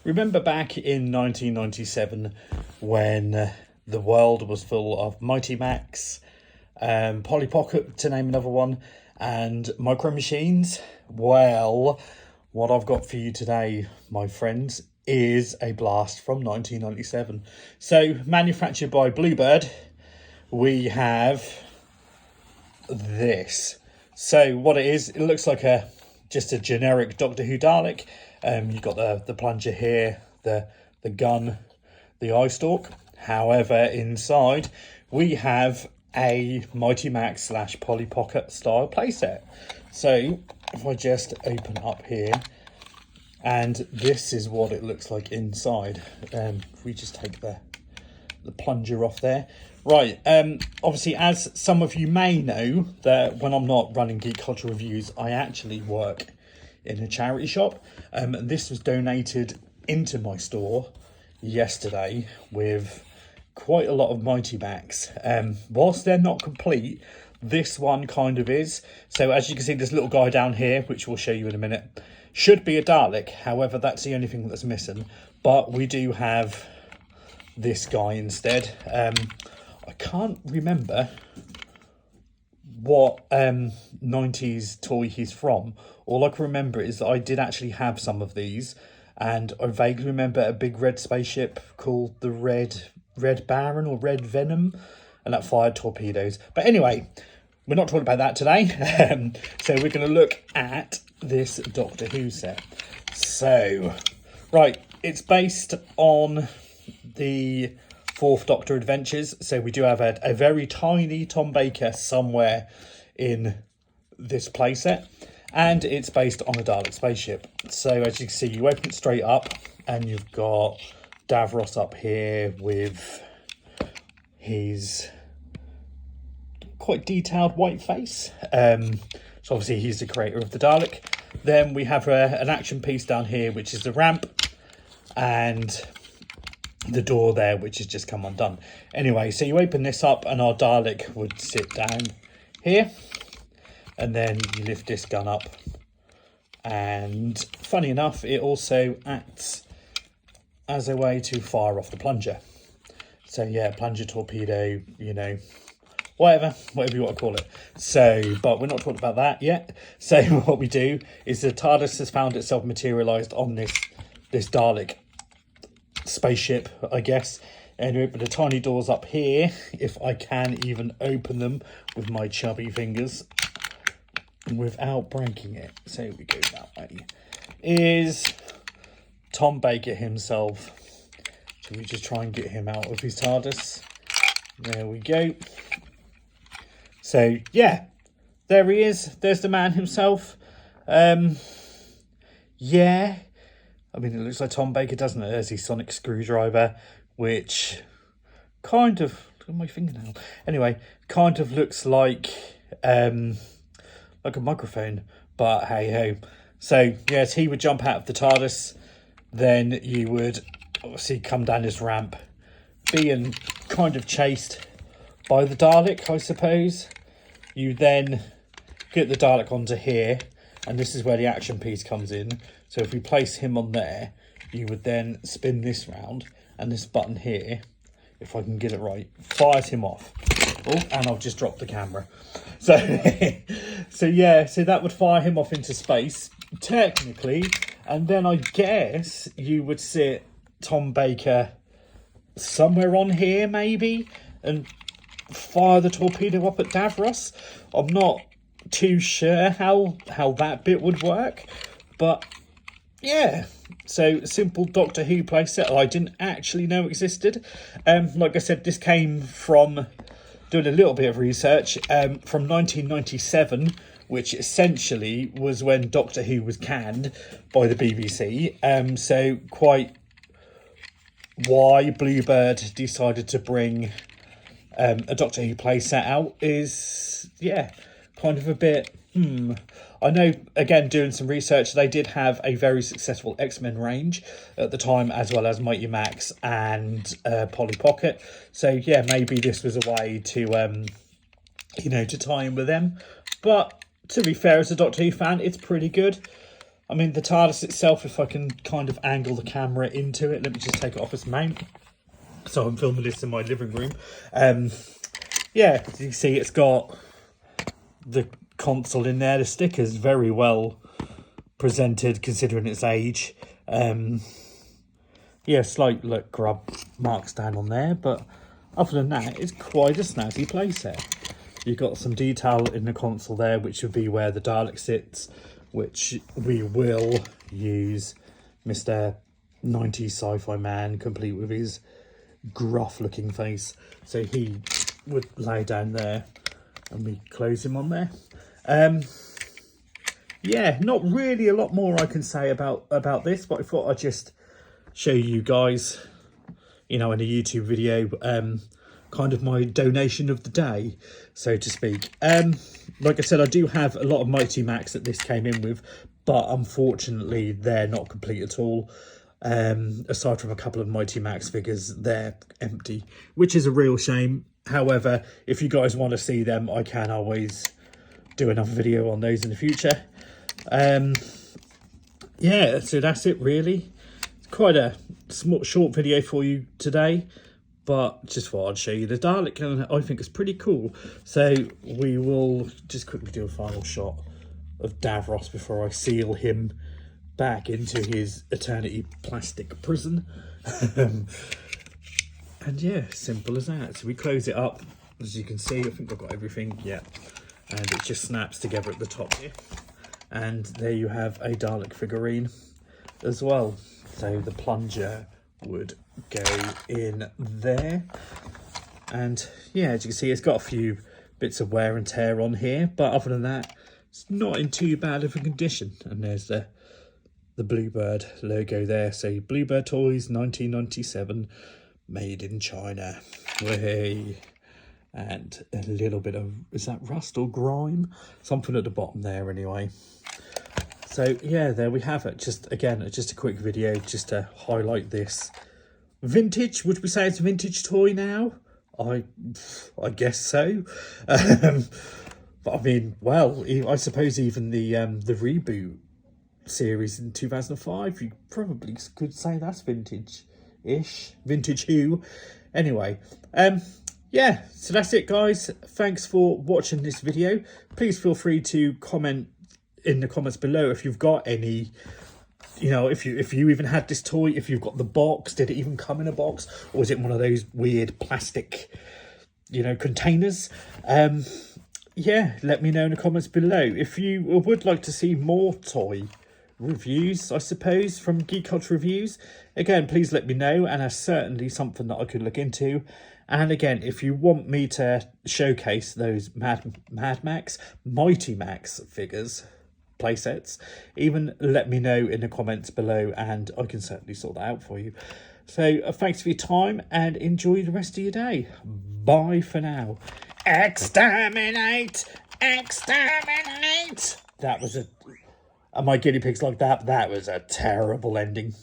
Remember back in 1997 when the world was full of Mighty Max, Polly Pocket, to name another one, and Micro Machines? Well, what I've got for you today, my friends, is a blast from 1997. So, manufactured by Bluebird, we have this. So, what it is, it looks like just a generic Doctor Who Dalek. You've got the plunger here, the gun, the eye stalk. However, inside we have a Mighty Max / Polly Pocket style playset. So if I just open up here, and this is what it looks like inside. If we just take the plunger off there. Right, obviously, as some of you may know, that when I'm not running Geek Culture Reviews, I actually work in a charity shop. This was donated into my store yesterday with quite a lot of Mighty Max. Whilst they're not complete, this one kind of is. So as you can see, this little guy down here, which we'll show you in a minute, should be a Dalek. However, that's the only thing that's missing. But we do have this guy instead. I can't remember what 90s toy he's from. All I can remember is that I did actually have some of these, and I vaguely remember a big red spaceship called the Red Baron or Red Venom, and that fired torpedoes. But anyway, we're not talking about that today. So we're going to look at this Doctor Who set. So, right, it's based on the Fourth Doctor Adventures. So we do have a very tiny Tom Baker somewhere in this playset, and it's based on a Dalek spaceship. So as you can see, you open it straight up and you've got Davros up here with his quite detailed white face. So obviously he's the creator of the Dalek. Then we have an action piece down here, which is the ramp, and the door there, which has just come undone. Anyway, so you open this up and our Dalek would sit down here, and then you lift this gun up, and funny enough, it also acts as a way to fire off the plunger. So yeah, plunger, torpedo, you know, whatever you want to call it. So, but we're not talking about that yet. So what we do is the TARDIS has found itself materialised on this Dalek spaceship, I guess, and you open the tiny doors up here, if I can even open them with my chubby fingers without breaking it. So we go that way. Is Tom Baker himself. Should we just try and get him out of his TARDIS? There we go. So yeah, there he is. There's the man himself. Yeah, I mean, it looks like Tom Baker, doesn't it? There's his sonic screwdriver, which kind of, look at my fingernail. Anyway, kind of looks like a microphone, but hey ho. So yes, he would jump out of the TARDIS. Then you would obviously come down this ramp, being kind of chased by the Dalek, I suppose. You then get the Dalek onto here, and this is where the action piece comes in. So if we place him on there, you would then spin this round, and this button here, if I can get it right, fires him off. Oh, and I've just dropped the camera. So, so yeah, so that would fire him off into space, technically, and then I guess you would sit Tom Baker somewhere on here, maybe, and fire the torpedo up at Davros. I'm not too sure how that bit would work, but yeah, so simple Doctor Who playset I didn't actually know existed. Like I said, this came from doing a little bit of research from 1997, which essentially was when Doctor Who was canned by the BBC. So quite why Bluebird decided to bring a Doctor Who playset out is, yeah, kind of a bit, I know, again, doing some research, they did have a very successful X-Men range at the time, as well as Mighty Max and Polly Pocket. So, yeah, maybe this was a way to, to tie in with them. But to be fair, as a Doctor Who fan, it's pretty good. I mean, the TARDIS itself, if I can kind of angle the camera into it, let me just take it off its mount. So I'm filming this in my living room. Yeah, as you can see, it's got the console in there. The sticker's very well presented considering its age. Yeah, slight grub marks down on there, but other than that, it's quite a snazzy playset. You've got some detail in the console there, which would be where the Dalek sits, which we will use Mr. 90s sci-fi man, complete with his gruff-looking face. So he would lay down there, and we close him on there. Yeah, not really a lot more I can say about this, but I thought I'd just show you guys, you know, in a YouTube video, kind of my donation of the day, so to speak. Like I said, I do have a lot of Mighty Max that this came in with, but unfortunately they're not complete at all. Aside from a couple of Mighty Max figures, they're empty, which is a real shame. However, if you guys want to see them, I can always do another video on those in the future. Yeah, so that's it really. It's quite a short video for you today, but just thought I'd show you the Dalek, and I think it's pretty cool. So we will just quickly do a final shot of Davros before I seal him back into his eternity plastic prison. And yeah, simple as that. So we close it up, as you can see. I think I've got everything, yeah, and it just snaps together at the top here, and there you have a Dalek figurine as well. So the plunger would go in there, and yeah, as you can see, it's got a few bits of wear and tear on here, but other than that, it's not in too bad of a condition. And there's the Bluebird logo there. So Bluebird Toys 1997, made in China. Way. And a little bit of, is that rust or grime? Something at the bottom there anyway. So yeah, there we have it. Just again, just a quick video just to highlight this vintage. Would we say it's a vintage toy now? I guess so. But I mean, well, I suppose even the reboot series in 2005, you probably could say that's vintage-ish. Vintage Who. Anyway, yeah, so that's it, guys. Thanks for watching this video. Please feel free to comment in the comments below if you've got any, you know, if you even had this toy, if you've got the box, did it even come in a box, or was it one of those weird plastic, you know, containers? Yeah, let me know in the comments below. If you would like to see more toy reviews, I suppose, from Geek Culture Reviews, again, please let me know, and that's certainly something that I could look into. And again, if you want me to showcase those Mad Max, Mighty Max figures, playsets, even let me know in the comments below, and I can certainly sort that out for you. So thanks for your time, and enjoy the rest of your day. Bye for now. Exterminate! Exterminate! That was a... Are my guinea pigs like that? That was a terrible ending.